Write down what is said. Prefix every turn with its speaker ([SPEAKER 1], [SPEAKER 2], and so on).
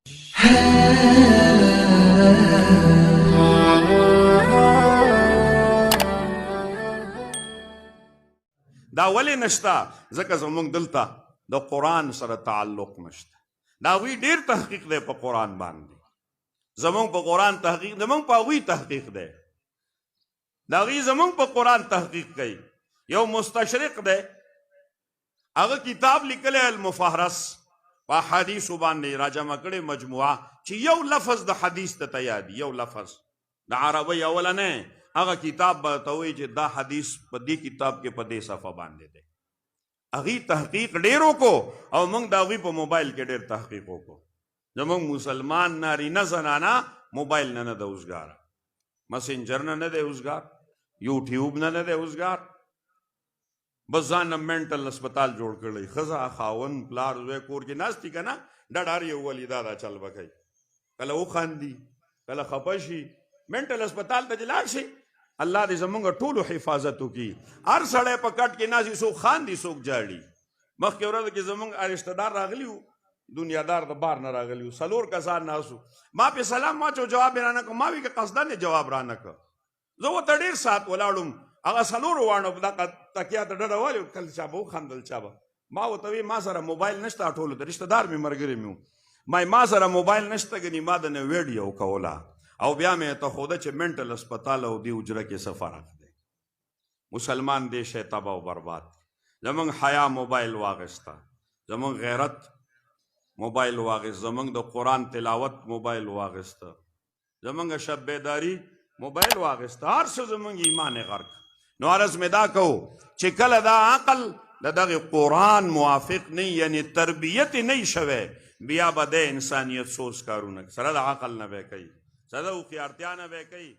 [SPEAKER 1] دا ولې نشته؟ ځکه زموږ دلته د قرآن سره تعلق نشته. دا هغوی ډېر تحقیق دی په قرآن باندې. زموږ په قرآن تحقیق زموږ په هغوی تحقیق دی. د هغوی زموږ په قرآن تحقیق کوي. یو مستشرق دی، هغه کتاب لیکلی المفهرس، په حدیثو باندې راجمع کړې مجموعه، چې یو لفظ د حدیث ته یادي، یو لفظ د عربۍ اوله نه، هغه کتاب به ته وایي چې دا حدیث په دې کتاب کې په دې صفحه باندې دی. هغوی تحقیق ډېر وکړو او موږ د هغوی په موبایل کې ډېر تحقیق وکړو. زموږ مسلمان نارینه زنانه موبایل نه ده اوزګاره، مسنجر نه ده اوزګار، یوټیوب نه ده اوزګار، بس ځان نه مینټل اسپتال جوړ کړی. ښځه خاوند پلار زوی کور کې ناست دي که نه، ډډ هر یو ولي دا چل به کوي، کله وخاندي کله خفه شي. مینټل اسپتال ته چې لاړ شي، الله دې زمونږ ټولو حفاظت وکړي. هر سړی په کټ کې ناست وي، څوک خاندي څوک جاړي. مخکې ورځ کې زمونږ رشته دار راغلي وو، دنیادار د بار نه راغلي وو، 4 کسان ناست وو. ما پې سلام واچو، جواب یې رانه کړ. ما وی که قصدن یې جواب رانه کړ. زه ورته ډېر ساعت ولاړم، هغه 4 واڼو دغه تکیه ته ډډه والي، کله چا به وخندل چا به. ما ورته وی ما سره موبایل نشته، ټولو ته رشته دار مې ملګري مې وو. ما سره موبایل نشته، ګنې ما د نه ویډیو کوله او بیا مې ته ښوده چې مینټل اسپتال او دې حجره کې څه فرق دی. مسلمان دې شی تباه او برباد. زمونږ حیا موبایل واغېسته، زمونږ غیرت موبایل واغېست، زمونږ د قرآن تلاوت موبایل واغېسته، زمونږ شب بیداري موبایل واغېسته، هر څه زمونږ ایمان یې غرق. نو عرض مې دا کوو چې کله دا عقل د دغه قرآن موافق نه، یعنی تربیت نه شوی، بیا به د انسانیت سوز کارونه سره د عقل نه به کوي، سره د هوښیارتیا نه به کوي.